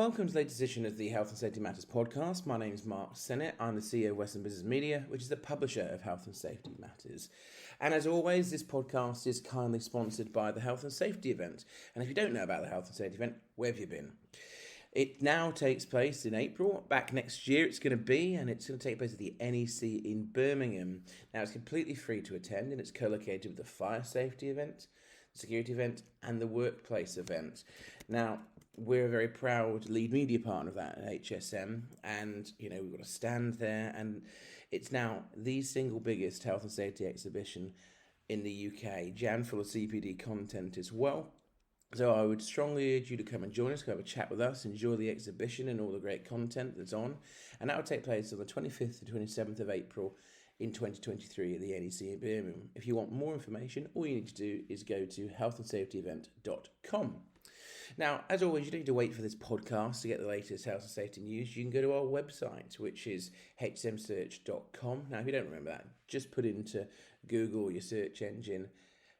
Welcome to the latest edition of the Health and Safety Matters podcast. My name is Mark Sennett. I'm the CEO of Western Business Media, which is the publisher of Health and Safety Matters. And as always, this podcast is kindly sponsored by the Health and Safety event. And if you don't know about the Health and Safety event, where have you been? It now takes place in April. Back next year it's going to be, and it's going to take place at the NEC in Birmingham. Now it's completely free to attend, and it's co-located with the fire safety event, the security event, and the workplace event. Now, we're a very proud lead media partner of that at HSM, and we've got a stand there, and it's now the single biggest health and safety exhibition in the UK, jam full of CPD content as well. So I would strongly urge you to come and join us, come have a chat with us, enjoy the exhibition and all the great content that's on, and that will take place on the 25th to 27th of April in 2023 at the NEC in Birmingham. If you want more information, all you need to do is go to healthandsafetyevent.com. Now, as always, you don't need to wait for this podcast to get the latest health and safety news. You can go to our website, which is hsmsearch.com. Now, if you don't remember that, just put into Google, your search engine,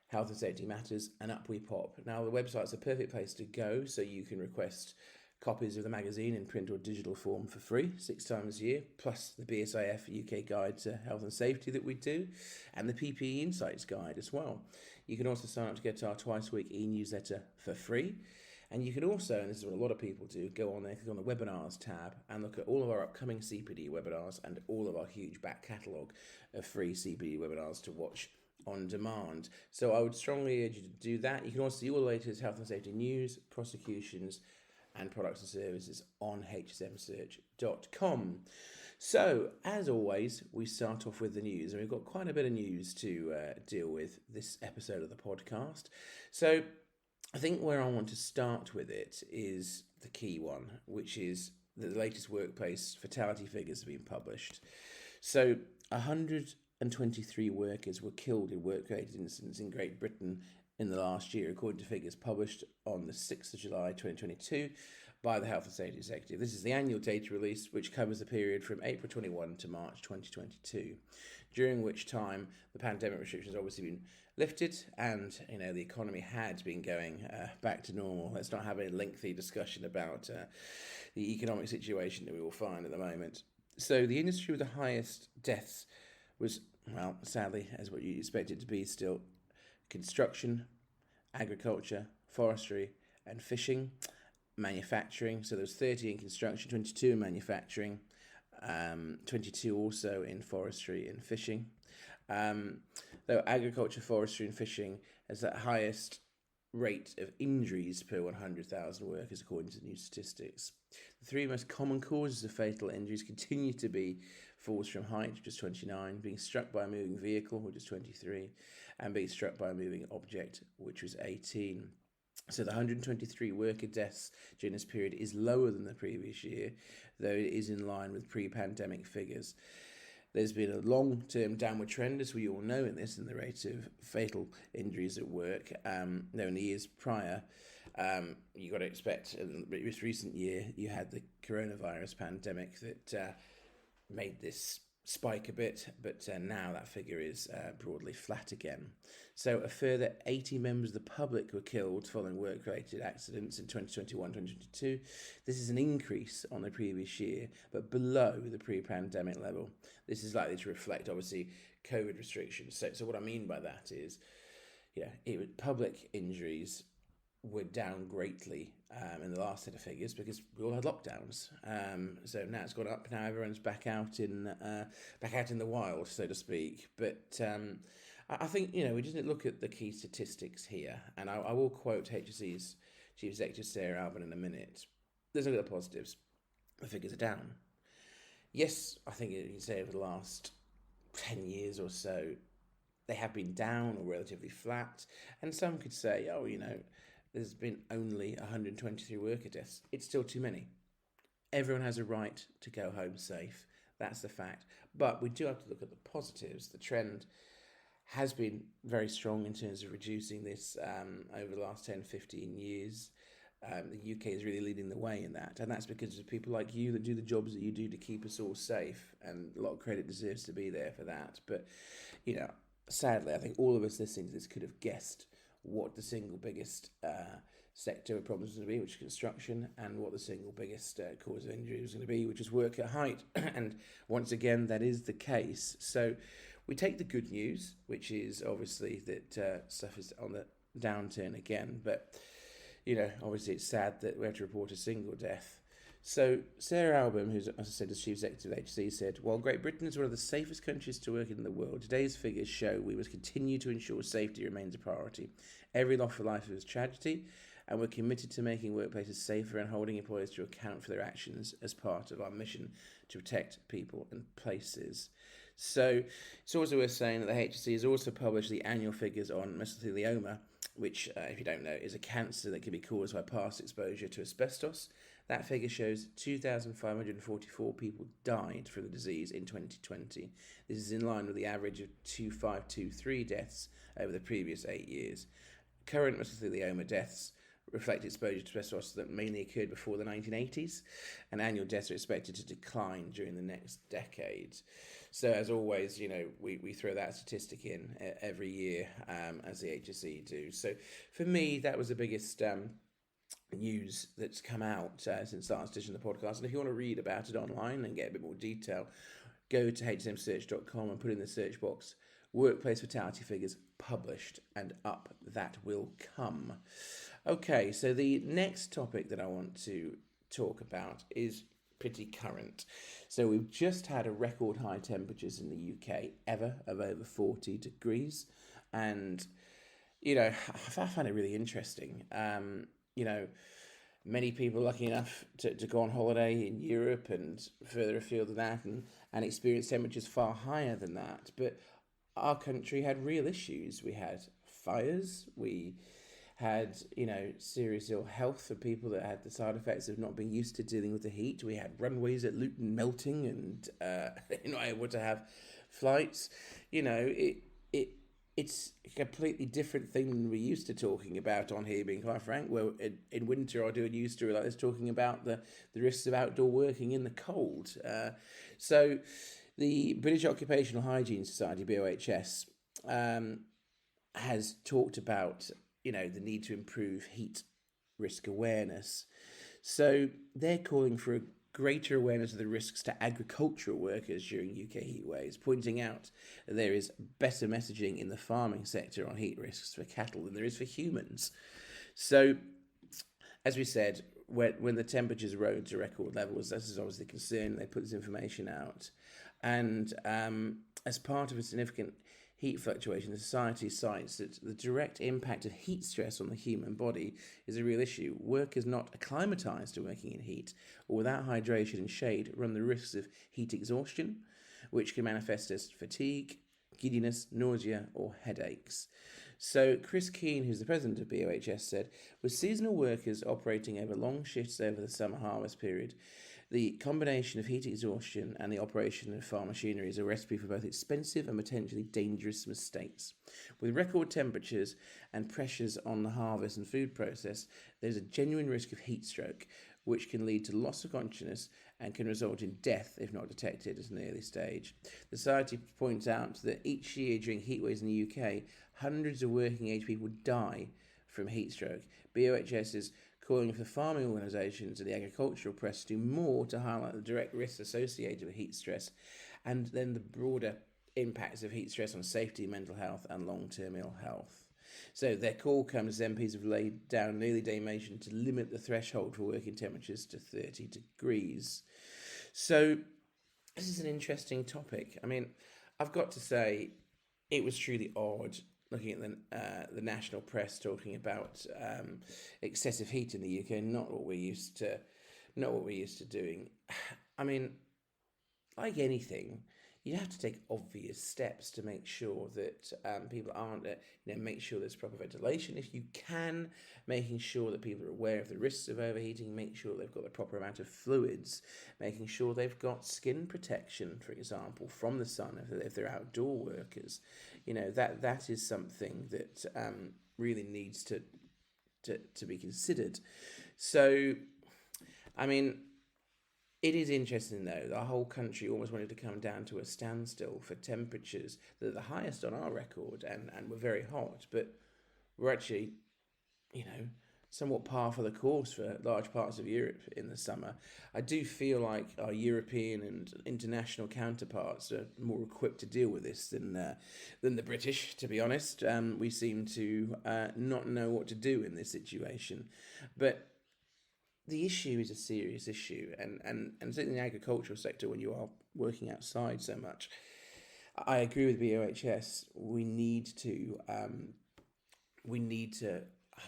Health and Safety Matters, and up we pop. Now, the website's a perfect place to go, so you can request copies of the magazine in print or digital form for free 6 times a year, plus the BSIF UK Guide to Health and Safety that we do, and the PPE Insights Guide as well. You can also sign up to get our twice-a-week e-newsletter for free. And you can also, and this is what a lot of people do, go on there, click on the webinars tab and look at all of our upcoming CPD webinars and all of our huge back catalogue of free CPD webinars to watch on demand. So I would strongly urge you to do that. You can also see all the latest health and safety news, prosecutions, and products and services on hsmsearch.com. So, as always, we start off with the news, and we've got quite a bit of news to deal with this episode of the podcast. So, I think where I want to start with it is the key one, which is that the latest workplace fatality figures have been published. So 123 workers were killed in work-related incidents in Great Britain in the last year, according to figures published on the 6th of July 2022 by the Health and Safety Executive. This is the annual data release, which covers the period from April 21 to March 2022, during which time the pandemic restrictions have obviously been lifted and the economy had been going back to normal. Let's not have a lengthy discussion about the economic situation that we will find at the moment. So the industry with the highest deaths was, well, sadly, as what you expect it to be, still construction, agriculture, forestry and fishing, manufacturing. So there was 30 in construction, 22 in manufacturing, 22 also in forestry and fishing. Though agriculture, forestry and fishing has the highest rate of injuries per 100,000 workers according to new statistics. The 3 most common causes of fatal injuries continue to be falls from height, which is 29, being struck by a moving vehicle, which is 23, and being struck by a moving object, which was 18. So the 123 worker deaths during this period is lower than the previous year, though it is in line with pre-pandemic figures. There's been a long-term downward trend, as we all know, in the rate of fatal injuries at work. In the years prior, you got to expect, in this recent year, you had the coronavirus pandemic that made this spike a bit, but now that figure is broadly flat again. So a further 80 members of the public were killed following work-related accidents in 2021-2022. This is an increase on the previous year, but below the pre-pandemic level. This is likely to reflect, obviously, COVID restrictions. So what I mean by that is, public injuries were down greatly in the last set of figures because we all had lockdowns. So now it's gone up. Now everyone's back out in the wild, so to speak. But I think we just need to look at the key statistics here, and I will quote HSE's Chief Executive Sarah Alban in a minute. There's a look at the positives. The figures are down. Yes, I think you can say over the last 10 years or so, they have been down or relatively flat, and some could say, there's been only 123 worker deaths. It's still too many. Everyone has a right to go home safe. That's the fact. But we do have to look at the positives. The trend has been very strong in terms of reducing this over the last 10, 15 years. The UK is really leading the way in that. And that's because of people like you that do the jobs that you do to keep us all safe. And a lot of credit deserves to be there for that. But, sadly, I think all of us listening to this could have guessed what the single biggest sector of problems was going to be, which is construction, and what the single biggest cause of injury was going to be, which is work at height. And once again, that is the case. So we take the good news, which is obviously that stuff is on the downturn again. But, obviously it's sad that we have to report a single death. So Sarah Albom, who's, as I said, is Chief Executive of HSE, said, while Great Britain is one of the safest countries to work in the world, today's figures show we must continue to ensure safety remains a priority. Every loss of life is a tragedy, and we're committed to making workplaces safer and holding employers to account for their actions as part of our mission to protect people and places. So it's also worth saying that the HSE has also published the annual figures on mesothelioma, which, if you don't know, is a cancer that can be caused by past exposure to asbestos. That figure shows 2,544 people died from the disease in 2020. This is in line with the average of 2,523 deaths over the previous 8 years. Current mesothelioma deaths reflect exposure to asbestos that mainly occurred before the 1980s, and annual deaths are expected to decline during the next decade. So, as always, we throw that statistic in every year, as the HSE do. So, for me, that was the biggest news that's come out since the last edition of the podcast. And if you want to read about it online and get a bit more detail, go to hsmsearch.com and put in the search box workplace fatality figures published, and up that will come. Okay, so the next topic that I want to talk about is pretty current. So we've just had a record high temperatures in the UK ever of over 40 degrees. And, I find it really interesting. Many people are lucky enough to go on holiday in Europe and further afield than that and experience temperatures far higher than that. But our country had real issues. We had fires. We had, serious ill health for people that had the side effects of not being used to dealing with the heat. We had runways at Luton melting and not able to have flights. It's a completely different thing than we're used to talking about on here, being quite frank. Well, in winter, I do a news story like this talking about the risks of outdoor working in the cold. So the British Occupational Hygiene Society, BOHS, has talked about, the need to improve heat risk awareness. So they're calling for a greater awareness of the risks to agricultural workers during UK heat waves, pointing out that there is better messaging in the farming sector on heat risks for cattle than there is for humans. So, as we said, when the temperatures rose to record levels, this is obviously a concern. They put this information out. And as part of a significant heat fluctuation, the society cites that the direct impact of heat stress on the human body is a real issue. Workers not acclimatised to working in heat or without hydration and shade run the risks of heat exhaustion, which can manifest as fatigue, giddiness, nausea, or headaches. So Chris Keane, who's the president of BOHS, said, with seasonal workers operating over long shifts over the summer harvest period, the combination of heat exhaustion and the operation of farm machinery is a recipe for both expensive and potentially dangerous mistakes. With record temperatures and pressures on the harvest and food process, there's a genuine risk of heat stroke, which can lead to loss of consciousness and can result in death if not detected at an early stage. The Society points out that each year during heat waves in the UK, hundreds of working age people die from heat stroke. BOHS is calling for farming organisations and the agricultural press to do more to highlight the direct risks associated with heat stress and then the broader impacts of heat stress on safety, mental health and long-term ill health. So their call comes as MPs have laid down an early day motion to limit the threshold for working temperatures to 30 degrees. So this is an interesting topic. I mean, I've got to say, it was truly odd looking at the national press talking about excessive heat in the UK, not what we're used to doing. I mean, like anything, you have to take obvious steps to make sure that people aren't, make sure there's proper ventilation if you can, making sure that people are aware of the risks of overheating, make sure they've got the proper amount of fluids, making sure they've got skin protection, for example, from the sun if they're outdoor workers. That is something that really needs to be considered. So, I mean, it is interesting, though, the whole country almost wanted to come down to a standstill for temperatures that are the highest on our record and were very hot. But we're actually, somewhat par for the course for large parts of Europe in the summer. I do feel like our European and international counterparts are more equipped to deal with this than the British, to be honest. We seem to not know what to do in this situation. But the issue is a serious issue, and certainly in the agricultural sector, when you are working outside so much, I agree with BOHS. We need to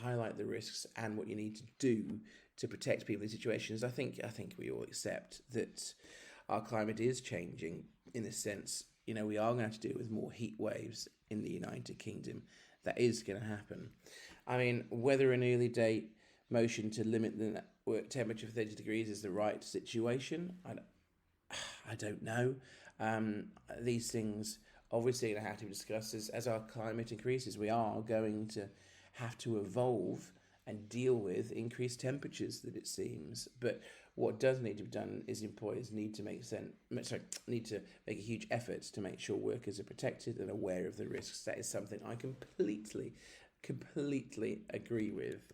highlight the risks and what you need to do to protect people in these situations. I think we all accept that our climate is changing in the sense, we are going to have to deal with more heat waves in the United Kingdom. That is going to happen. I mean, whether an early date motion to limit the work temperature for 30 degrees is the right situation, I don't know. These things obviously are going to have to be discussed as our climate increases. We are going to have to evolve and deal with increased temperatures, that it seems. But what does need to be done is employers need to make a huge effort to make sure workers are protected and aware of the risks. That is something I completely agree with.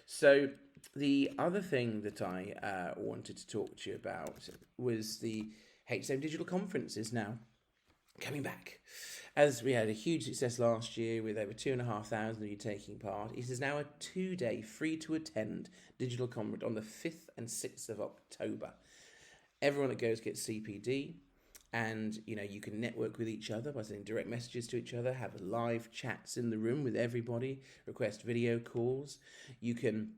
So the other thing that I wanted to talk to you about was the HSM Digital Conference is now coming back. As we had a huge success last year with over 2,500 of you taking part, it is now a 2-day free-to-attend digital conference on the 5th and 6th of October. Everyone that goes gets CPD, and you can network with each other by sending direct messages to each other, have live chats in the room with everybody, request video calls. You can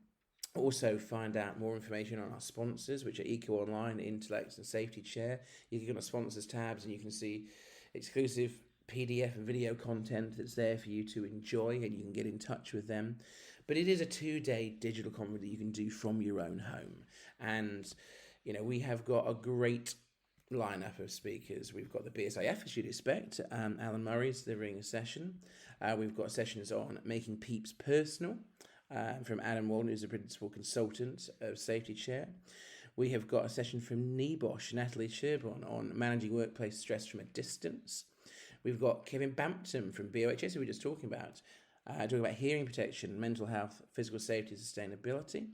also find out more information on our sponsors, which are Eco Online, Intellect and Safety Chair. You can go on the sponsors tabs and you can see exclusive PDF and video content that's there for you to enjoy, and you can get in touch with them. But it is a 2-day digital conference that you can do from your own home. And, we have got a great lineup of speakers. We've got the BSIF, as you'd expect. Alan Murray's delivering a session. We've got sessions on making PEEPs personal from Adam Walden, who's the principal consultant of Safety Chair. We have got a session from NEBOSH, Natalie Sherborne, on managing workplace stress from a distance. We've got Kevin Bampton from BOHS, who we were just talking about hearing protection, mental health, physical safety, sustainability. And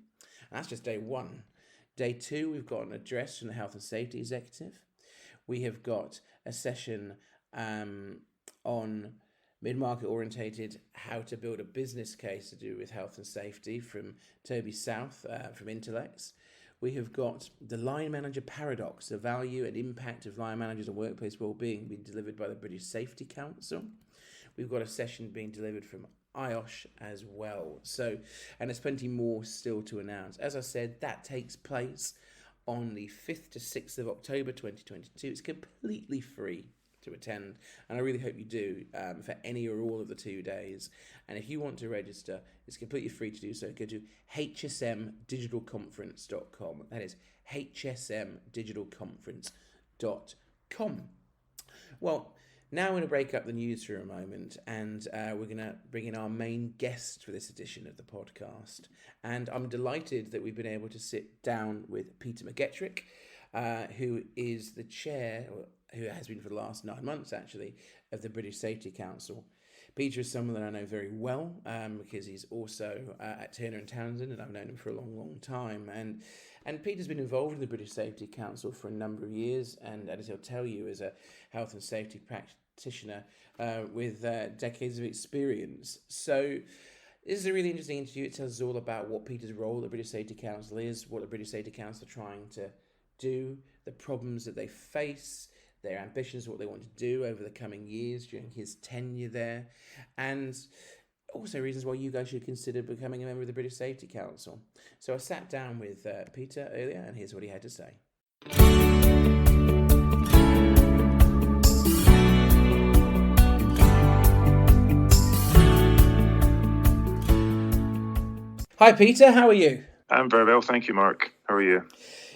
that's just day one. Day two, we've got an address from the Health and Safety Executive. We have got a session on mid-market orientated how to build a business case to do with health and safety from Toby South from Intellects. We have got the Line Manager Paradox, the value and impact of line managers on workplace wellbeing, being delivered by the British Safety Council. We've got a session being delivered from IOSH as well. So, and there's plenty more still to announce. As I said, that takes place on the 5th to 6th of October 2022. It's completely free to attend, and I really hope you do for any or all of the 2 days. And if you want to register, it's completely free to do so. Go to hsmdigitalconference.com. That is hsmdigitalconference.com. Well, now we're going to break up the news for a moment, and we're going to bring in our main guest for this edition of the podcast. And I'm delighted that we've been able to sit down with Peter McGettrick, who is the chair, who has been for the last 9 months actually, of the British Safety Council. Peter is someone that I know very well because he's also at Turner and Townsend, and I've known him for a long time. And Peter's been involved in the British Safety Council for a number of years, and as he'll tell you, is a health and safety practitioner with decades of experience. So this is a really interesting interview. It tells us all about what Peter's role at the British Safety Council is, what the British Safety Council are trying to do, the problems that they face, their ambitions, what they want to do over the coming years during his tenure there, and also reasons why you guys should consider becoming a member of the British Safety Council. So I sat down with Peter earlier, and here's what he had to say. Hi Peter, how are you? I'm very well, thank you, Mark. How are you?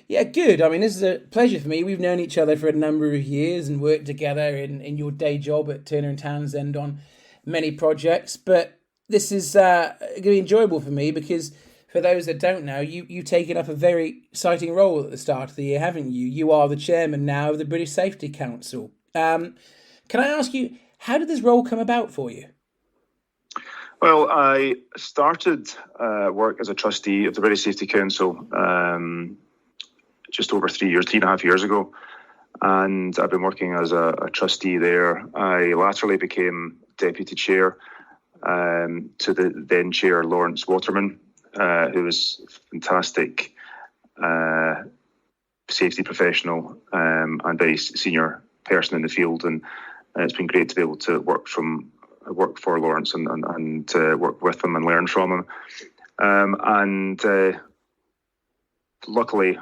Yeah, good. I mean, this is a pleasure for me. We've known each other for a number of years and worked together in your day job at Turner and Townsend on many projects. But this is going to be enjoyable for me because for those that don't know, you've taken up a very exciting role at the start of the year, haven't you? You are the chairman now of the British Safety Council. Can I ask you, how did this role come about for you? Well, I started work as a trustee of the British Safety Council just over 3.5 years ago. And I've been working as a trustee there. I laterally became deputy chair to the then chair, Lawrence Waterman, who was a fantastic safety professional and very senior person in the field. And it's been great to be able to work for Lawrence and work with him and learn from him. Luckily,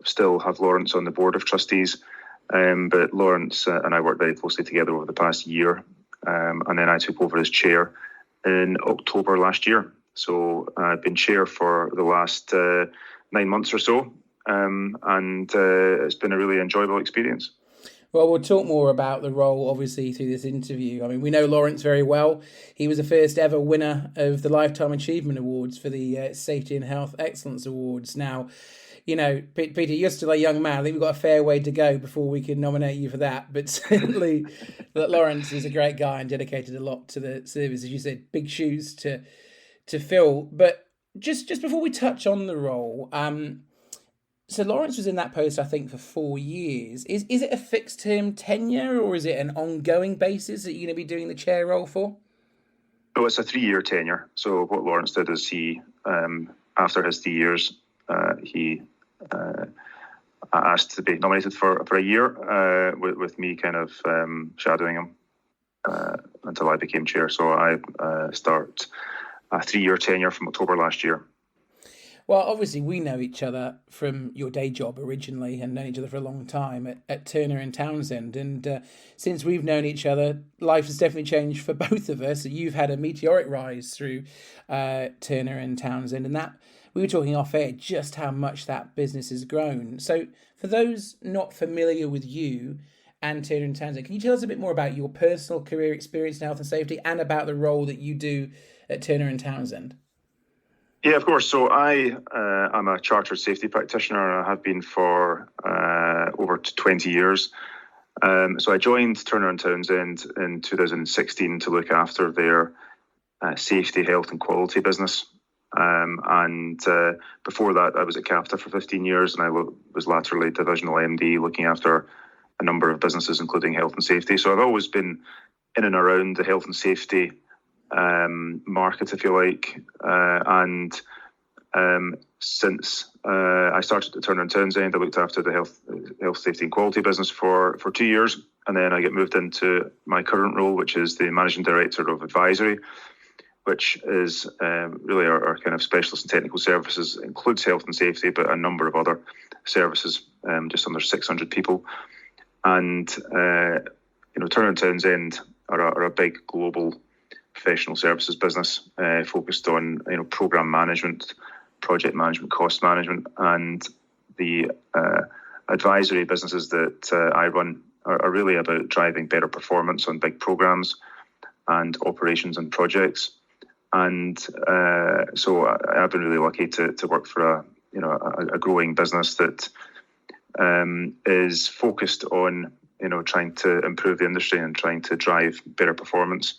still have Lawrence on the board of trustees, but Lawrence and I worked very closely together over the past year, and then I took over as chair in October last year. So I've been chair for the last 9 months or so, and it's been a really enjoyable experience. Well, we'll talk more about the role, obviously, through this interview. I mean, we know Lawrence very well. He was the first ever winner of the Lifetime Achievement Awards for the Safety and Health Excellence Awards. Now, you know, Peter, you're still a young man. I think we've got a fair way to go before we can nominate you for that. But certainly that Lawrence is a great guy and dedicated a lot to the service. As you said, big shoes to fill. But just before we touch on the role, so Lawrence was in that post, I think, for 4 years. Is it a fixed term tenure or is it an ongoing basis that you're going to be doing the chair role for? Oh, it's a 3-year tenure. So what Lawrence did is he, after his 3 years, he asked to be nominated for a year with me kind of shadowing him until I became chair. So I start a 3-year tenure from October last year. Well, obviously, we know each other from your day job originally and known each other for a long time at Turner and Townsend. And since we've known each other, life has definitely changed for both of us. You've had a meteoric rise through Turner and Townsend. And that we were talking off air just how much that business has grown. So for those not familiar with you and Turner and Townsend, can you tell us a bit more about your personal career experience in health and safety and about the role that you do at Turner and Townsend? Yeah, of course. So I am a chartered safety practitioner and I have been for over 20 years. So I joined Turner and Townsend in 2016 to look after their safety, health and quality business. And before that, I was at Capita for 15 years and I was laterally divisional MD looking after a number of businesses, including health and safety. So I've always been in and around the health and safety market, if you like, and since I started at Turner and Townsend, I looked after the health, safety and quality business for 2 years, and then I get moved into my current role, which is the Managing Director of Advisory, which is really our kind of specialist and technical services, includes health and safety, but a number of other services, just under 600 people. And, Turner and Townsend are a big global professional services business focused on program management, project management, cost management, and the advisory businesses that I run are really about driving better performance on big programs and operations and projects. And so I've been really lucky to work for a growing business that is focused on trying to improve the industry and trying to drive better performance.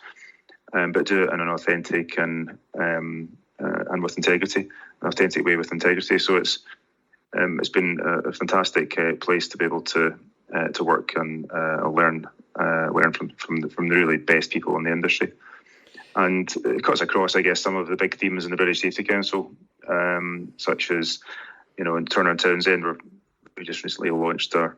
But do it in an authentic and with integrity, an authentic way with integrity. So it's been a fantastic place to be able to work and learn from the really best people in the industry. And it cuts across, I guess, some of the big themes in the British Safety Council, such as in Turner and Townsend, we just recently launched our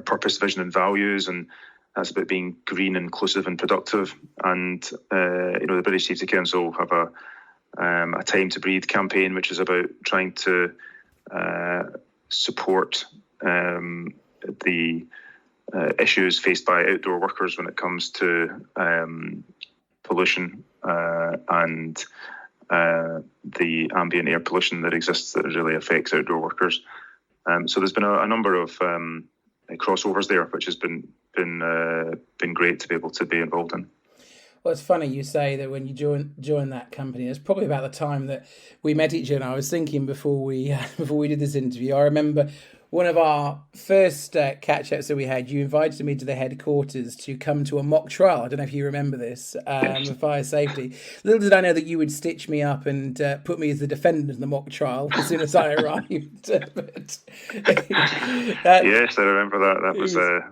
purpose, vision, and values, and that's about being green, inclusive, and productive. And the British Safety Council have a Time to Breathe campaign, which is about trying to support the issues faced by outdoor workers when it comes to pollution and the ambient air pollution that exists that really affects outdoor workers. So there's been a number of crossovers there, which has been great to be able to be involved in. Well, it's funny you say that when you join that company. It's probably about the time that we met each other. I was thinking before we did this interview. I remember one of our first catch-ups that we had, you invited me to the headquarters to come to a mock trial. I don't know if you remember this, of fire safety. Little did I know that you would stitch me up and put me as the defendant in the mock trial as soon as I arrived. Yes, I remember that.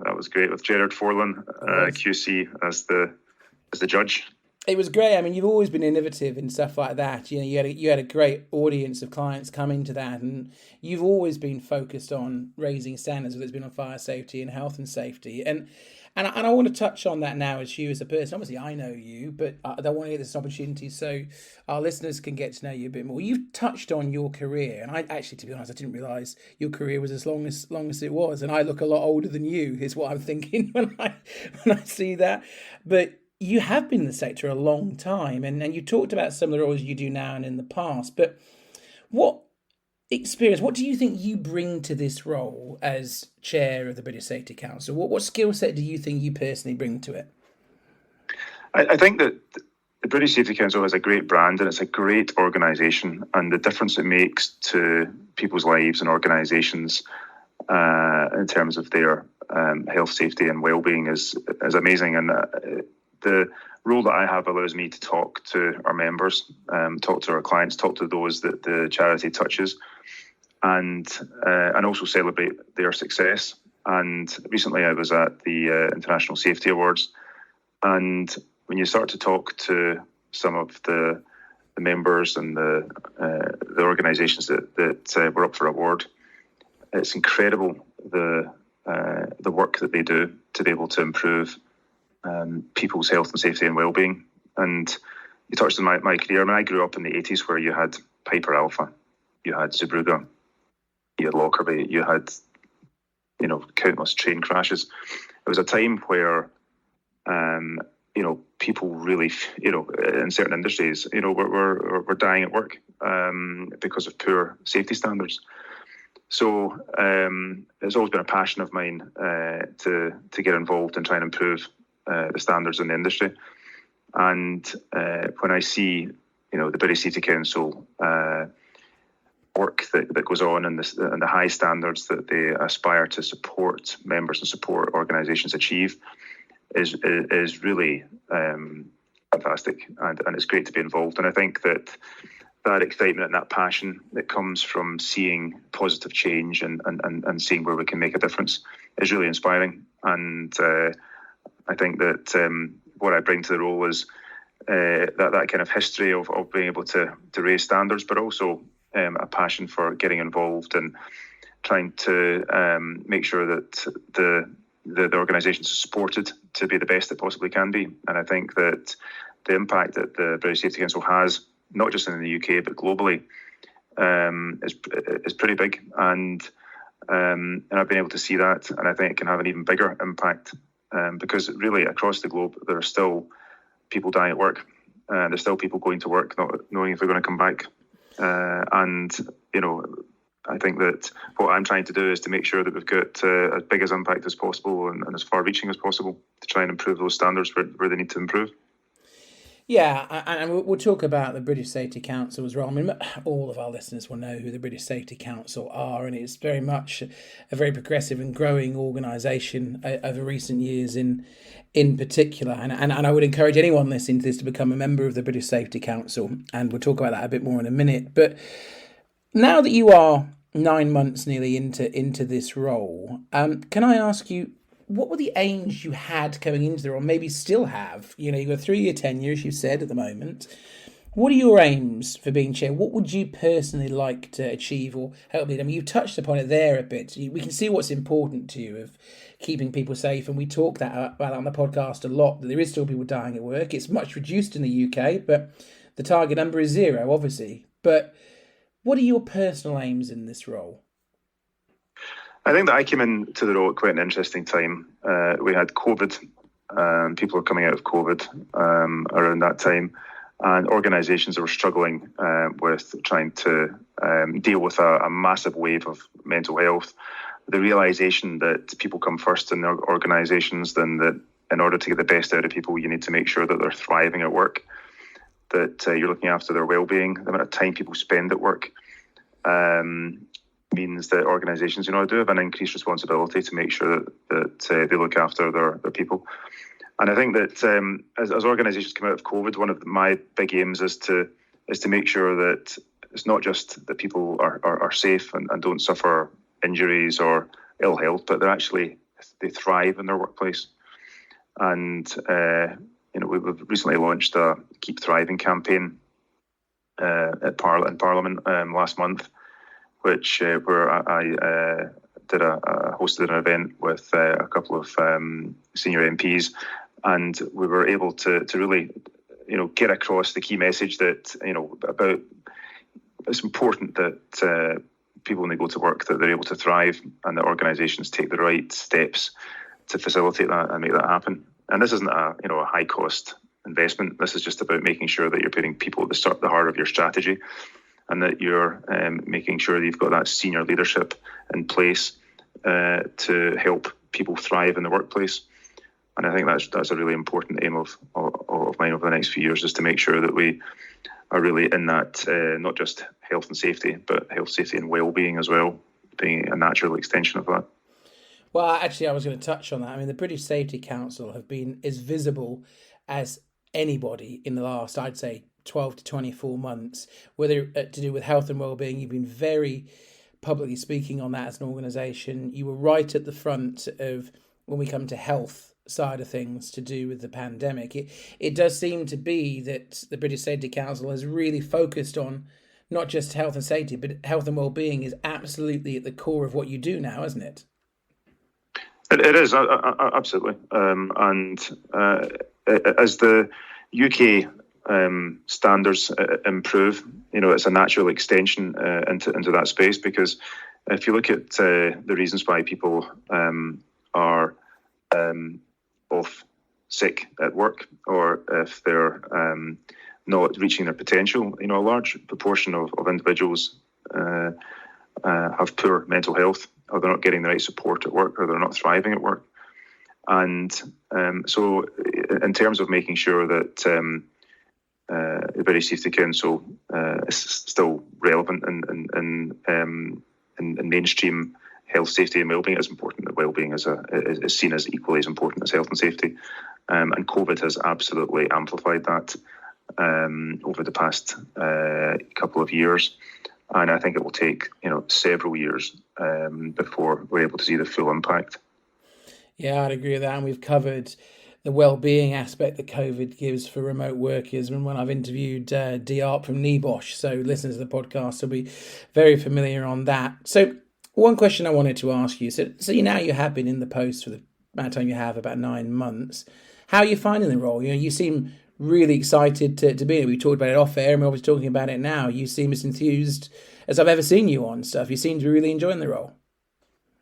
That was great with Gerard Forlan, QC, as the judge. It was great. I mean, you've always been innovative and stuff like that. You know, you had a great audience of clients coming to that, and you've always been focused on raising standards, whether it's been on fire safety and health and safety. And I want to touch on that now as you as a person. Obviously, I know you, but I want to get this opportunity so our listeners can get to know you a bit more. You've touched on your career, and I actually, to be honest, I didn't realise your career was as long as it was. And I look a lot older than you, is what I'm thinking when I see that. But you have been in the sector a long time, and you talked about some of the roles you do now and in the past, but what do you think you bring to this role as chair of the British Safety Council? What skill set do you think you personally bring to it? I think that the British Safety Council has a great brand and it's a great organisation, and the difference it makes to people's lives and organisations in terms of their health, safety and well-being is amazing. And the role that I have allows me to talk to our members, talk to our clients, talk to those that the charity touches, and also celebrate their success. And recently I was at the International Safety Awards, and when you start to talk to some of the members and the organisations that were up for award, it's incredible the work that they do to be able to improve people's health and safety and well-being. And you touched on my career. I mean, I grew up in the 80s where you had Piper Alpha, you had Zeebrugge, you had Lockerbie, you had, countless train crashes. It was a time where, people really, in certain industries, were dying at work because of poor safety standards. So it's always been a passion of mine to get involved and try and improve the standards in the industry. And when I see, the British Safety Council work that goes on and the high standards that they aspire to support members and support organisations achieve is really fantastic, and it's great to be involved. And I think that excitement and that passion that comes from seeing positive change and seeing where we can make a difference is really inspiring. And I think that what I bring to the role is that kind of history of being able to raise standards, but also a passion for getting involved and trying to make sure that the organisation is supported to be the best it possibly can be. And I think that the impact that the British Safety Council has, not just in the UK but globally, is pretty big. And I've been able to see that, and I think it can have an even bigger impact because really across the globe there are still people dying at work. There's still people going to work not knowing if they're going to come back. I think that what I'm trying to do is to make sure that we've got as big as impact as possible and as far-reaching as possible to try and improve those standards where they need to improve. Yeah, and we'll talk about the British Safety Council as well. I mean, all of our listeners will know who the British Safety Council are, and it's very much a very progressive and growing organisation over recent years in particular. And I would encourage anyone listening to this to become a member of the British Safety Council, and we'll talk about that a bit more in a minute. But now that you are 9 months nearly into this role, can I ask you, what were the aims you had coming into the role, maybe still have? You've got a 3-year tenure, as you've said, at the moment. What are your aims for being chair? What would you personally like to achieve or help lead? I mean, you've touched upon it there a bit. We can see what's important to you of keeping people safe, and we talk about that on the podcast a lot, that there is still people dying at work. It's much reduced in the UK, but the target number is 0, obviously. But what are your personal aims in this role? I think that I came into the role at quite an interesting time. We had COVID, people were coming out of COVID around that time, and organisations were struggling with trying to deal with a massive wave of mental health. The realisation that people come first in their organisations, then that in order to get the best out of people, you need to make sure that they're thriving at work, that you're looking after their well-being, the amount of time people spend at work. means that organisations, do have an increased responsibility to make sure that they look after their people. And I think that as organisations come out of COVID, one of my big aims is to make sure that it's not just that people are safe and don't suffer injuries or ill health, but they thrive in their workplace. And we've recently launched a Keep Thriving campaign in Parliament last month, which where I hosted an event with a couple of senior MPs, and we were able to really get across the key message that about it's important that people, when they go to work, that they're able to thrive, and that organisations take the right steps to facilitate that and make that happen. And this isn't a high cost investment. This is just about making sure that you're putting people at the heart of your strategy, and that you're making sure that you've got that senior leadership in place to help people thrive in the workplace. And I think that's a really important aim of mine over the next few years, is to make sure that we are really in that not just health and safety, but health, safety and well-being as well, being a natural extension of that. Well, actually, I was going to touch on that. I mean, the British Safety Council have been as visible as anybody in the last, I'd say, 12 to 24 months, whether to do with health and well-being. You've been very publicly speaking on that as an organisation. You were right at the front of, when we come to health side of things to do with the pandemic. It does seem to be that the British Safety Council has really focused on not just health and safety, but health and well-being is absolutely at the core of what you do now, isn't it? It is, absolutely. And as the UK standards improve, it's a natural extension into that space, because if you look at the reasons why people are off sick at work, or if they're not reaching their potential, a large proportion of individuals have poor mental health, or they're not getting the right support at work, or they're not thriving at work. And so in terms of making sure that the British Safety Council is still relevant in mainstream health, safety and wellbeing, it's important that wellbeing is seen as equally as important as health and safety. And COVID has absolutely amplified that over the past couple of years. And I think it will take several years before we're able to see the full impact. Yeah, I'd agree with that. And we've covered the well-being aspect that COVID gives for remote workers. And when I've interviewed Diart from Nebosh, so listeners to the podcast will be very familiar on that. So one question I wanted to ask you. So now you have been in the post for the amount of time you have, about 9 months. How are you finding the role? You seem really excited to be in it. We talked about it off air, and we're always talking about it now. You seem as enthused as I've ever seen you on stuff. You seem to be really enjoying the role.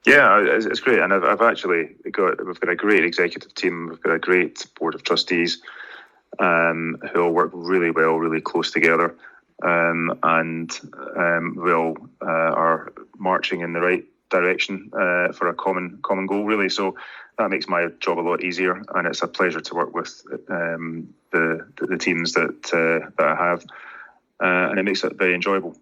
Yeah, it's great, and we've got a great executive team. We've got a great board of trustees who all work really well, really close together, and we all are marching in the right direction for a common goal, really. So that makes my job a lot easier, and it's a pleasure to work with the teams that I have, and it makes it very enjoyable.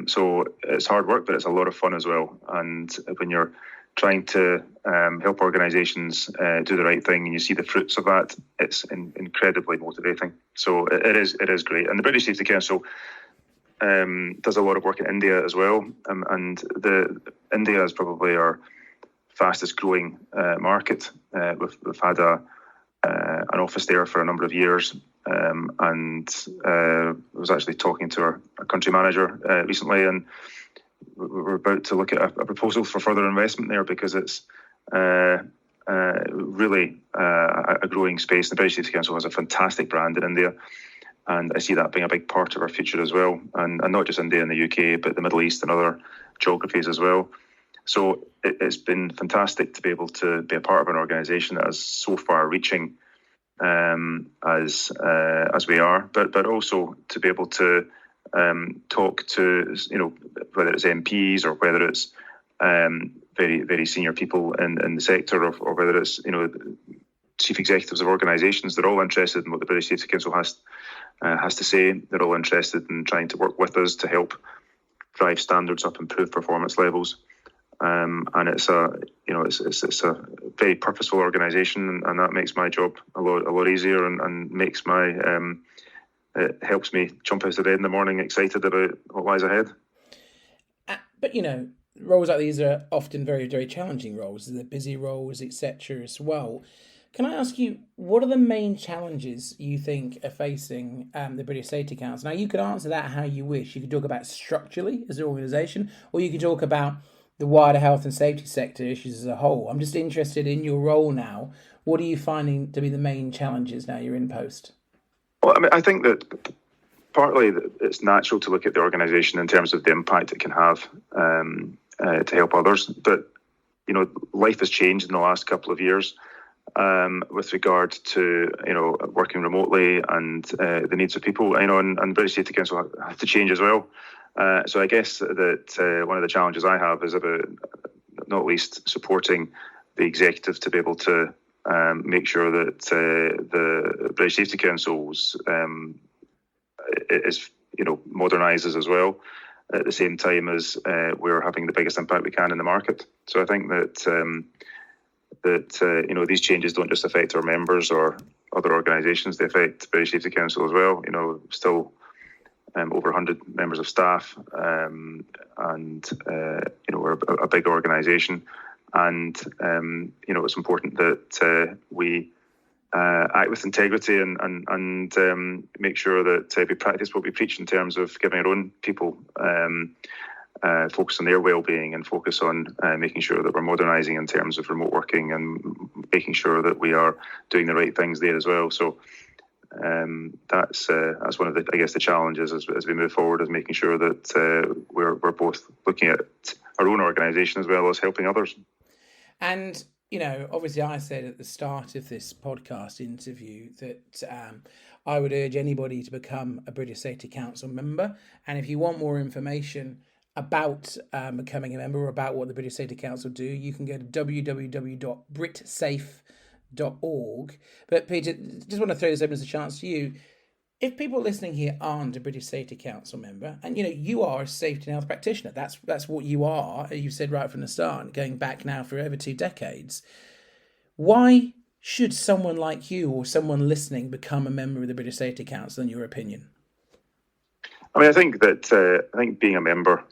So it's hard work, but it's a lot of fun as well. And when you're trying to help organisations do the right thing, and you see the fruits of that, it's incredibly motivating. So it is great. And the British Safety Council does a lot of work in India as well, and India is probably our fastest growing market. We've had an office there for a number of years. And I was actually talking to our country manager recently, and we're about to look at a proposal for further investment there, because it's really a growing space. The British Safety Council has a fantastic brand in India, and I see that being a big part of our future as well. And not just India and the UK, but the Middle East and other geographies as well. So it's been fantastic to be able to be a part of an organisation that is so far reaching as we are, but also to be able to talk to whether it's MPs or whether it's very very senior people in the sector, or whether it's chief executives of organisations. They're all interested in what the British Safety Council has to say. They're all interested in trying to work with us to help drive standards up, improve performance levels. And it's a very purposeful organisation, and that makes my job a lot easier, and makes it helps me jump out of bed in the morning excited about what lies ahead. But roles like these are often very, very challenging roles. They're busy roles, etc. as well. Can I ask you, what are the main challenges you think are facing the British Safety Council? Now, you could answer that how you wish. You could talk about structurally as an organisation, or you could talk about the wider health and safety sector issues as a whole. I'm just interested in your role now. What are you finding to be the main challenges now you're in post? Well, I think that partly it's natural to look at the organisation in terms of the impact it can have to help others. But, life has changed in the last couple of years with regard to, working remotely and the needs of people, and the British Safety Council have to change as well. So I guess that one of the challenges I have is about, not least, supporting the executive to be able to make sure that the British Safety Council's is modernises as well, at the same time as we're having the biggest impact we can in the market. So I think that these changes don't just affect our members or other organisations; they affect the British Safety Council as well. Still over 100 members of staff, and we're a big organisation, and it's important that we act with integrity and make sure that we practice what we preach in terms of giving our own people focus on their well-being, and focus on making sure that we're modernising in terms of remote working, and making sure that we are doing the right things there as well. So that's one of the challenges as we move forward, is making sure that we're both looking at our own organisation as well as helping others. And obviously I said at the start of this podcast interview that I would urge anybody to become a British Safety Council member. And if you want more information about becoming a member, or about what the British Safety Council do, you can go to www.britsafe.org. But Peter, just want to throw this open as a chance to you. If people listening here aren't a British Safety Council member, and you are a safety and health practitioner, that's what you are. You said right from the start, going back now for over 2 decades. Why should someone like you, or someone listening, become a member of the British Safety Council, in your opinion? I think being a member,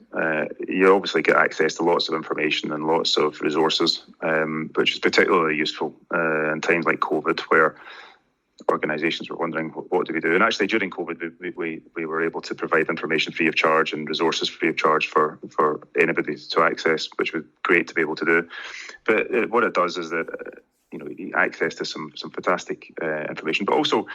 you obviously get access to lots of information and lots of resources, which is particularly useful in times like COVID, where organisations were wondering what do we do. And actually, during COVID, we were able to provide information free of charge and resources free of charge for anybody to access, which was great to be able to do. But what it does is that you access to some fantastic information, but also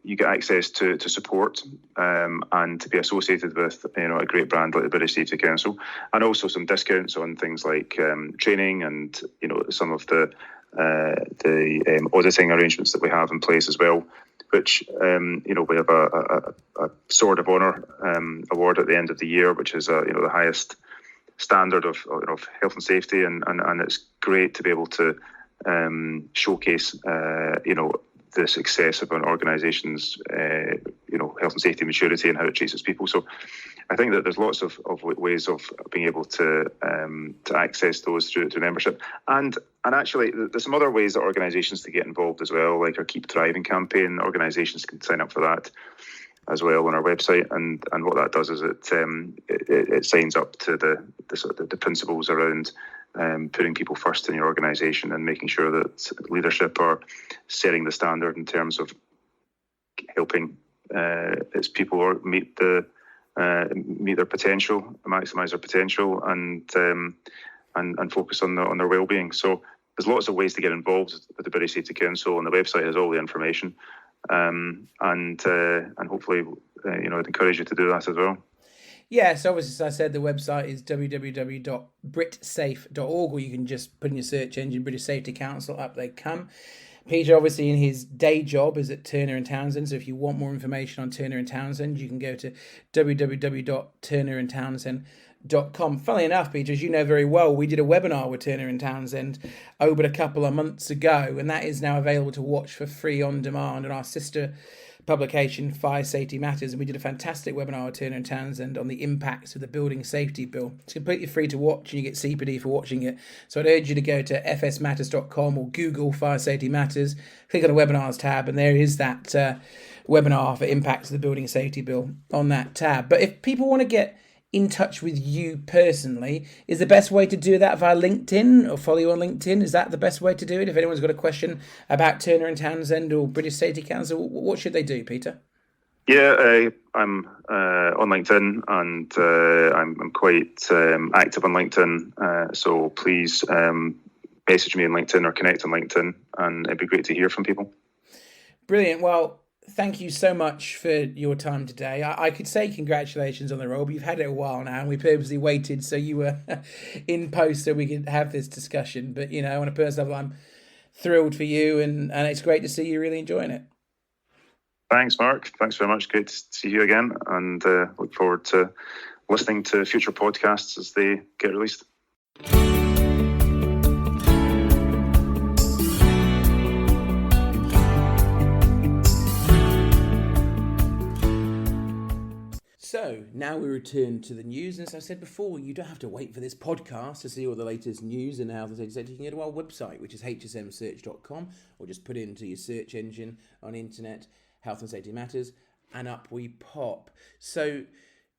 you get access to support and to be associated with a great brand like the British Safety Council, and also some discounts on things like training and some of the auditing arrangements that we have in place as well, which we have a Sword of Honour award at the end of the year, which is the highest standard of health and safety, and it's great to be able to showcase the success of an organisation's health and safety maturity and how it treats its people. So I think that there's lots of ways of being able to access those through membership, and actually there's some other ways that organisations to get involved as well, like our Keep Thriving campaign. Organisations can sign up for that as well on our website, and what that does is it signs up to the principles around putting people first in your organisation, and making sure that leadership are setting the standard in terms of helping its people meet their potential, maximise their potential, and focus on the well-being. So there's lots of ways to get involved with the British Safety Council, and the website has all the information. And hopefully, I'd encourage you to do that as well. Yeah, so obviously, as I said, the website is www.britsafe.org, or you can just put in your search engine British Safety Council, up they come. Peter, obviously, in his day job, is at Turner & Townsend, so if you want more information on Turner & Townsend, you can go to www.turnerandtownsend.com. HSM.com. Funnily enough, Peter, as you know very well, we did a webinar with Turner and Townsend over a couple of months ago, and that is now available to watch for free on demand on our sister publication, Fire Safety Matters. And we did a fantastic webinar with Turner and Townsend on the impacts of the Building Safety Bill. It's completely free to watch, and you get CPD for watching it. So I'd urge you to go to fsmatters.com or Google Fire Safety Matters, click on the webinars tab, and there is that webinar for impacts of the Building Safety Bill on that tab. But if people want to get in touch with you personally, is the best way to do that via LinkedIn or follow you on LinkedIn? Is that the best way to do it? If anyone's got a question about Turner and Townsend or British Safety Council, what should they do, Peter? Yeah, I'm on LinkedIn, and I'm quite active on LinkedIn. So please message me on LinkedIn or connect on LinkedIn, and it'd be great to hear from people. Brilliant. Well, thank you so much for your time today. I could say congratulations on the role, but you've had it a while now, and we purposely waited so you were in post so we could have this discussion. But, you know, on a personal level, I'm thrilled for you, and it's great to see you really enjoying it. Thanks, Mark. Thanks very much. Great to see you again, and look forward to listening to future podcasts as they get released. So now we return to the news, and as I said before, you don't have to wait for this podcast to see all the latest news in health and safety sector. You can go to our website, which is hsmsearch.com, or just put it into your search engine on internet, Health and Safety Matters, and up we pop. So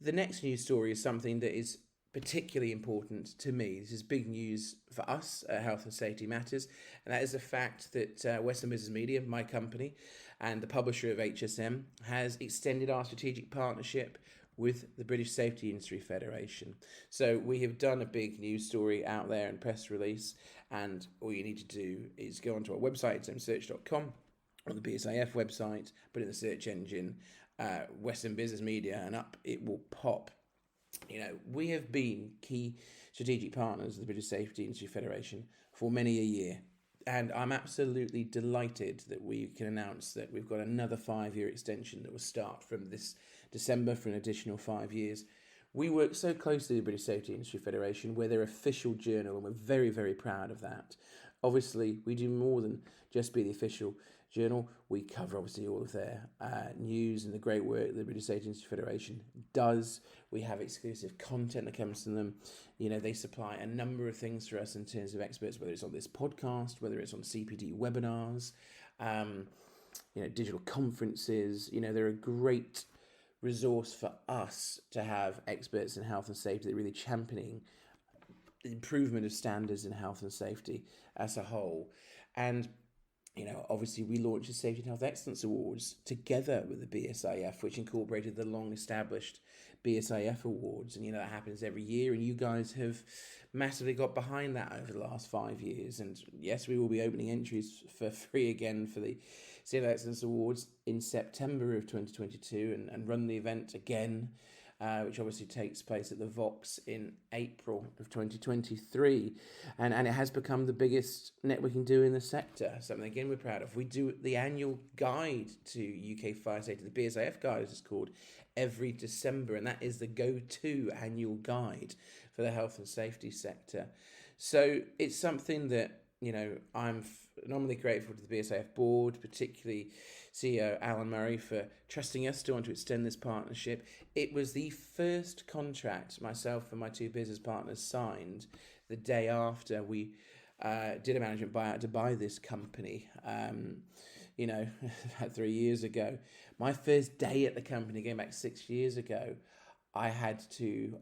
the next news story is something that is particularly important to me. This is big news for us at Health and Safety Matters, and that is the fact that Western Business Media, my company, and the publisher of HSM, has extended our strategic partnership with the British Safety Industry Federation. So we have done a big news story out there and press release, and all you need to do is go onto our website, hsmsearch.com, or the BSIF website, put in the search engine, Western Business Media, and up it will pop. You know, we have been key strategic partners of the British Safety Industry Federation for many a year. And I'm absolutely delighted that we can announce that we've got another 5-year extension that will start from this December for an additional 5 years. We work so closely with the British Safety Industry Federation. We're their official journal, and we're very, very proud of that. Obviously, we do more than just be the official journal. We cover, obviously, all of their news and the great work the British Safety Industry Federation does. We have exclusive content that comes from them. You know, they supply a number of things for us in terms of experts, whether it's on this podcast, whether it's on CPD webinars, digital conferences. You know, they're a great resource for us to have experts in health and safety that are really championing the improvement of standards in health and safety as a whole. And, you know, obviously we launched the Safety and Health Excellence Awards together with the BSIF, which incorporated the long-established BSIF Awards. And, you know, that happens every year, and you guys have massively got behind that over the last 5 years. And yes, we will be opening entries for free again for the Safety and Health Excellence Awards in September of 2022 and run the event again, which obviously takes place at the Vox in April of 2023. And it has become the biggest networking do in the sector, something again we're proud of. We do the annual guide to UK fire safety, the BSIF guide as it's called, every December, and that is the go-to annual guide for the health and safety sector. So it's something that, you know, I'm phenomenally grateful to the BSIF board, particularly CEO Alan Murray, for trusting us to want to extend this partnership. It was the first contract myself and my two business partners signed the day after we did a management buyout to buy this company, about 3 years ago. My first day at the company, going back 6 years ago, I had to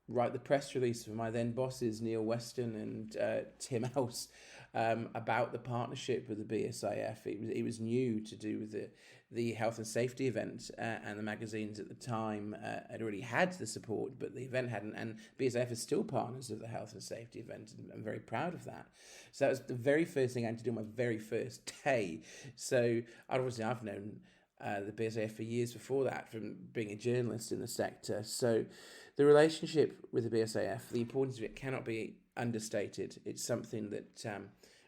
write the press release for my then bosses, Neil Weston and Tim Else, about the partnership with the BSIF. It was new to do with the health and safety event, and the magazines at the time had already had the support, but the event hadn't, and BSIF is still partners of the health and safety event, and I'm very proud of that. So that was the very first thing I had to do on my very first day. So obviously I've known the BSIF for years before that, from being a journalist in the sector. So the relationship with the BSIF, the importance of it cannot be understated. It's something that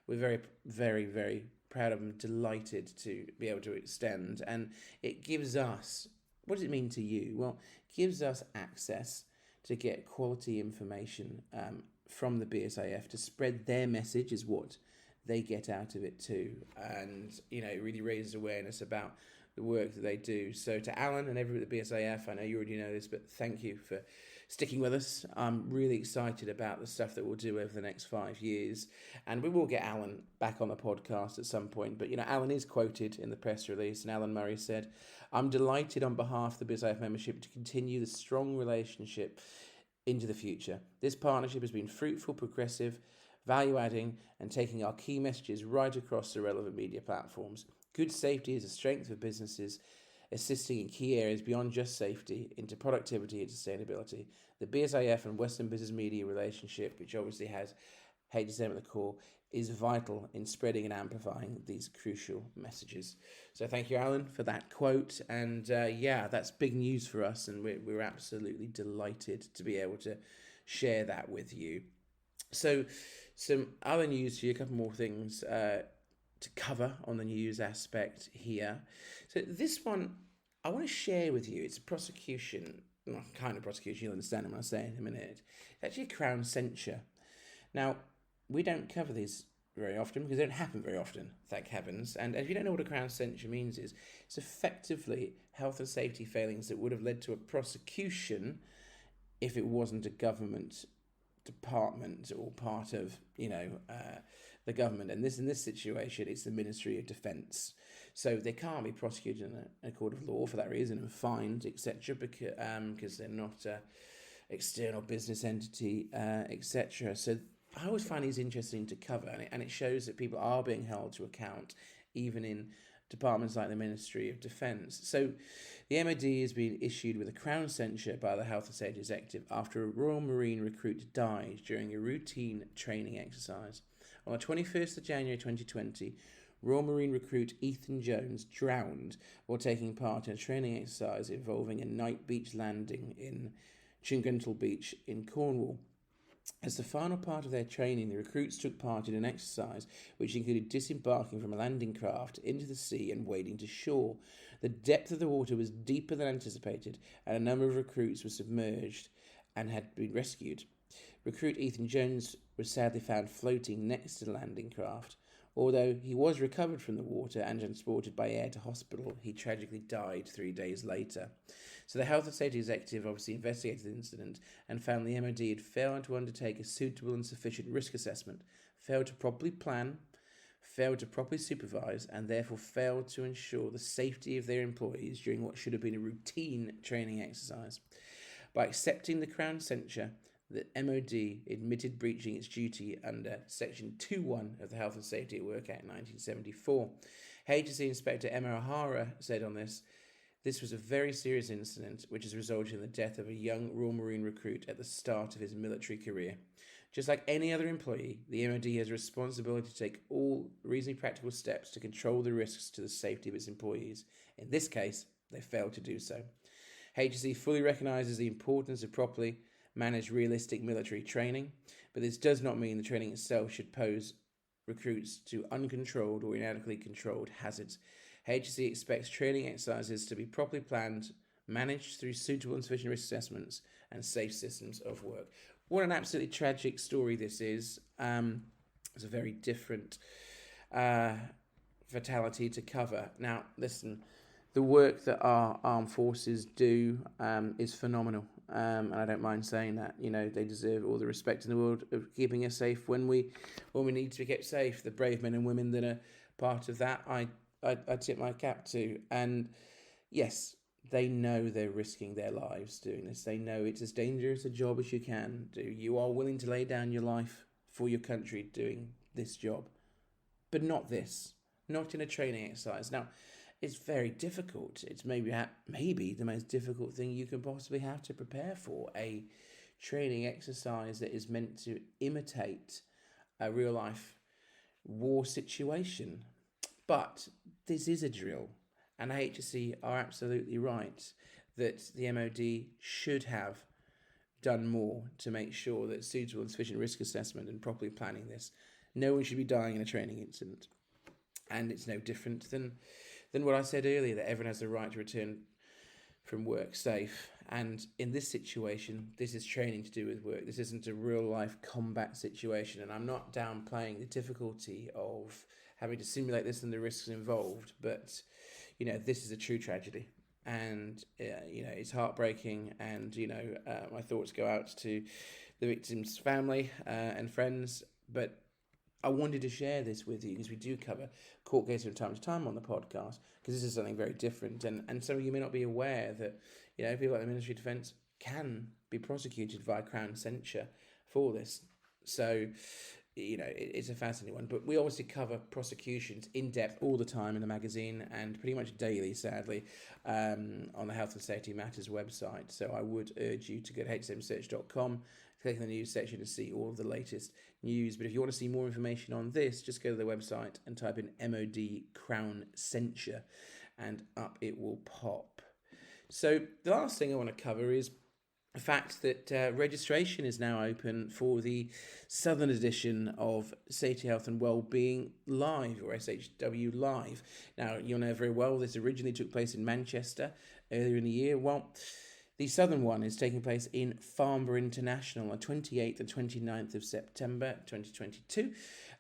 we're very, very, very proud of and delighted to be able to extend. And it gives us, what does it mean to you? Well, it gives us access to get quality information from the BSIF to spread their message is what they get out of it too. And, it really raises awareness about the work that they do. So to Alan and everyone at the BSIF, I know you already know this, but thank you for sticking with us. I'm really excited about the stuff that we'll do over the next 5 years. And we will get Alan back on the podcast at some point. But, Alan is quoted in the press release, and Alan Murray said, "I'm delighted on behalf of the BSIF membership to continue the strong relationship into the future. This partnership has been fruitful, progressive, value-adding, and taking our key messages right across the relevant media platforms. Good safety is a strength of businesses, assisting in key areas beyond just safety into productivity and sustainability. The BSIF and Western Business Media relationship, which obviously has HSM at the core, is vital in spreading and amplifying these crucial messages." So thank you, Alan, for that quote. And that's big news for us, and we're absolutely delighted to be able to share that with you. So some other news for you, a couple more things to cover on the news aspect here. So this one I want to share with you. It's a prosecution, well, kind of prosecution, you'll understand what I'm saying in a minute. It's actually a Crown censure. Now, we don't cover these very often because they don't happen very often, thank heavens. And if you don't know what a Crown censure means, it's effectively health and safety failings that would have led to a prosecution if it wasn't a government department or part of the government. And in this situation, it's the Ministry of Defence. So they can't be prosecuted in a court of law for that reason and fined, etc., because they're not an external business entity, etc. So I always find these interesting to cover, and it shows that people are being held to account, even in departments like the Ministry of Defence. So the MOD has been issued with a Crown censure by the Health and Safety Executive after a Royal Marine recruit died during a routine training exercise. On the 21st of January 2020, Royal Marine recruit Ethan Jones drowned while taking part in a training exercise involving a night beach landing in Chunguntal Beach in Cornwall. As the final part of their training, the recruits took part in an exercise which included disembarking from a landing craft into the sea and wading to shore. The depth of the water was deeper than anticipated, and a number of recruits were submerged and had been rescued. Recruit Ethan Jones was sadly found floating next to the landing craft. Although he was recovered from the water and transported by air to hospital, he tragically died 3 days later. So the Health and Safety Executive obviously investigated the incident and found the MOD had failed to undertake a suitable and sufficient risk assessment, failed to properly plan, failed to properly supervise, and therefore failed to ensure the safety of their employees during what should have been a routine training exercise. By accepting the Crown censure, the MOD admitted breaching its duty under Section 2.1 of the Health and Safety at Work Act 1974. HSE Inspector Emma O'Hara said on this was a very serious incident which has resulted in the death of a young Royal Marine recruit at the start of his military career. Just like any other employee, the MOD has a responsibility to take all reasonably practical steps to control the risks to the safety of its employees. In this case, they failed to do so. HSE fully recognises the importance of properly manage realistic military training, but this does not mean the training itself should pose recruits to uncontrolled or inadequately controlled hazards. HSE expects training exercises to be properly planned, managed through suitable and sufficient risk assessments and safe systems of work. What an absolutely tragic story this is. It's a very different fatality to cover. Now, listen, the work that our armed forces do is phenomenal. And I don't mind saying that. They deserve all the respect in the world of keeping us safe when we need to be kept safe. The brave men and women that are part of that, I tip my cap to. And yes, they know they're risking their lives doing this. They know it's as dangerous a job as you can do. You are willing to lay down your life for your country doing this job. But not this. Not in a training exercise. Now, it's very difficult. It's maybe the most difficult thing you can possibly have to prepare for, a training exercise that is meant to imitate a real-life war situation. But this is a drill, and HSE are absolutely right that the MOD should have done more to make sure that suitable and sufficient risk assessment and properly planning this. No one should be dying in a training incident. And it's no different than what I said earlier, that everyone has the right to return from work safe. And in this situation, this is training to do with work. This isn't a real life combat situation. And I'm not downplaying the difficulty of having to simulate this and the risks involved. But, this is a true tragedy. And, it's heartbreaking. And, my thoughts go out to the victim's family and friends. But I wanted to share this with you because we do cover court cases from time to time on the podcast, because this is something very different. And some of you may not be aware that, people like the Ministry of Defence can be prosecuted via Crown censure for this. So, it's a fascinating one. But we obviously cover prosecutions in depth all the time in the magazine and pretty much daily, sadly, on the Health and Safety Matters website. So I would urge you to go to hsmsearch.com, click on the news section to see all of the latest news. But if you want to see more information on this, just go to the website and type in MOD Crown Censure, and up it will pop. So the last thing I want to cover is the fact that registration is now open for the Southern edition of Safety, Health and Wellbeing Live, or SHW Live. Now, you'll know very well this originally took place in Manchester earlier in the year. Well, the Southern one is taking place in Farnborough International on 28th and 29th of September 2022,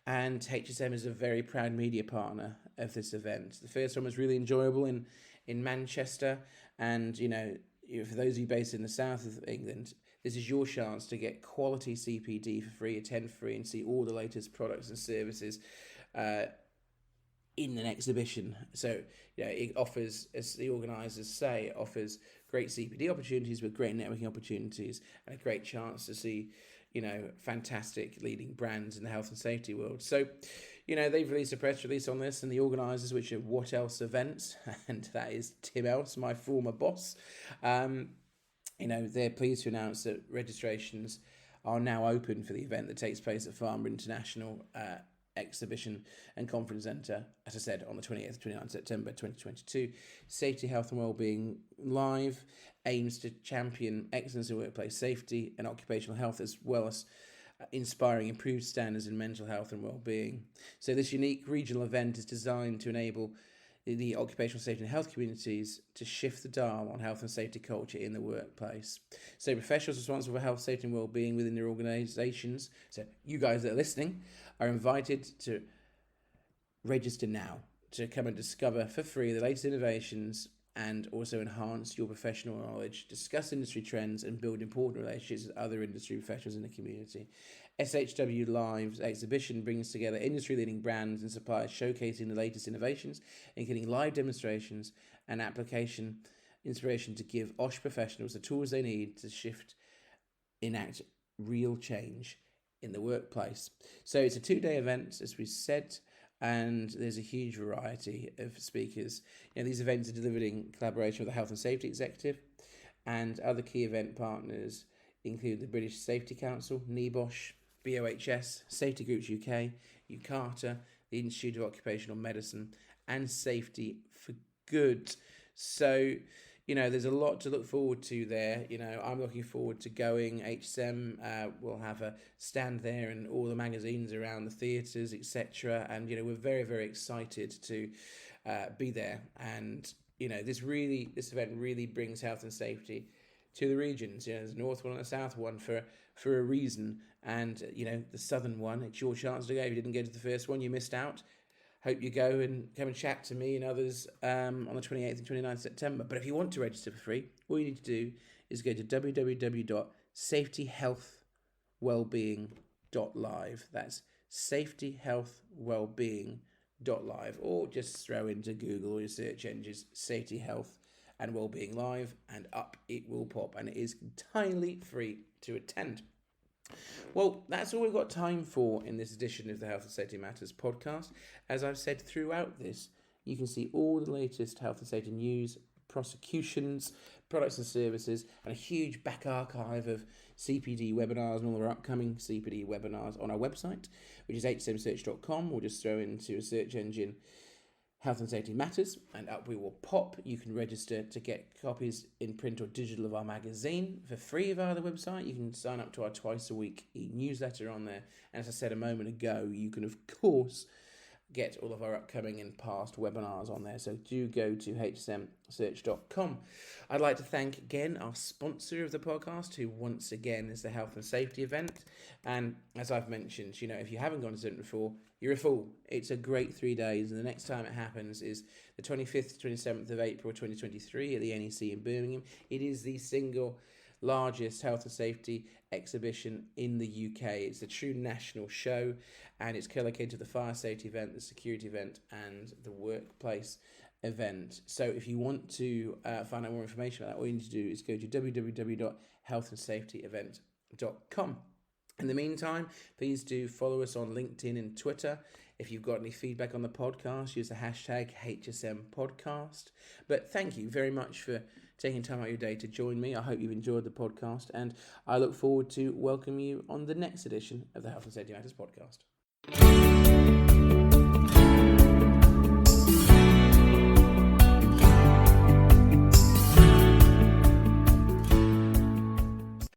and HSM is a very proud media partner of this event. The first one was really enjoyable in Manchester, and, for those of you based in the south of England, this is your chance to get quality CPD for free, attend free, and see all the latest products and services in an exhibition. So, it offers, as the organisers say, it offers great CPD opportunities with great networking opportunities and a great chance to see, fantastic leading brands in the health and safety world. So, they've released a press release on this, and the organisers, which are What Else Events, and that is Tim Else, my former boss, they're pleased to announce that registrations are now open for the event that takes place at Farnborough International Exhibition and Conference Centre, as I said, on the 28th and 29th September 2022. Safety, Health and Wellbeing Live aims to champion excellence in workplace safety and occupational health, as well as inspiring improved standards in mental health and well-being. So this unique regional event is designed to enable the occupational safety and health communities to shift the dial on health and safety culture in the workplace. So professionals responsible for health, safety and well-being within their organisations, so you guys that are listening, are invited to register now to come and discover for free the latest innovations and also enhance your professional knowledge, discuss industry trends and build important relationships with other industry professionals in the community. SHW Live's exhibition brings together industry-leading brands and suppliers showcasing the latest innovations, including live demonstrations and application inspiration to give OSH professionals the tools they need to enact real change in the workplace. So it's a 2-day event, as we said, and there's a huge variety of speakers. These events are delivered in collaboration with the Health and Safety Executive, and other key event partners include the British Safety Council, NEBOSH, BOHS, Safety Groups UK, UCARTA, the Institute of Occupational Medicine, and Safety for Good. So, there's a lot to look forward to there. I'm looking forward to going. HSM will have a stand there and all the magazines around the theatres, etc. And, we're very, very excited to be there. And, this event really brings health and safety to the regions. There's a north one and a south one for a reason. And, the southern one, it's your chance to go. If you didn't go to the first one, you missed out. Hope you go and come and chat to me and others on the 28th and 29th September. But if you want to register for free, all you need to do is go to www.safetyhealthwellbeing.live. That's safetyhealthwellbeing.live, or just throw into Google or your search engines Safety, Health and Wellbeing Live, and up it will pop. And it is entirely free to attend. Well, that's all we've got time for in this edition of the Health and Safety Matters podcast. As I've said throughout this, you can see all the latest health and safety news, prosecutions, products and services, and a huge back archive of CPD webinars and all our upcoming CPD webinars on our website, which is hsmsearch.com, or just throw into a search engine Health and Safety Matters, and up we will pop. You can register to get copies in print or digital of our magazine for free via the website. You can sign up to our twice a week e-newsletter on there. And as I said a moment ago, you can, of course, get all of our upcoming and past webinars on there. So do go to hsmsearch.com. I'd like to thank again our sponsor of the podcast, who once again is the Health and Safety event. And as I've mentioned, if you haven't gone to it before, you're a fool. It's a great 3 days, and the next time it happens is the 25th to 27th of April 2023 at the NEC in Birmingham. It is the single largest health and safety exhibition in the UK. It's a true national show, and it's collocated to the fire safety event, the security event, and the workplace event. So if you want to find out more information about that, all you need to do is go to www.healthandsafetyevent.com. In the meantime, please do follow us on LinkedIn and Twitter. If you've got any feedback on the podcast, use the hashtag HSMPodcast. But thank you very much for taking time out of your day to join me. I hope you've enjoyed the podcast, and I look forward to welcoming you on the next edition of the Health and Safety Matters podcast.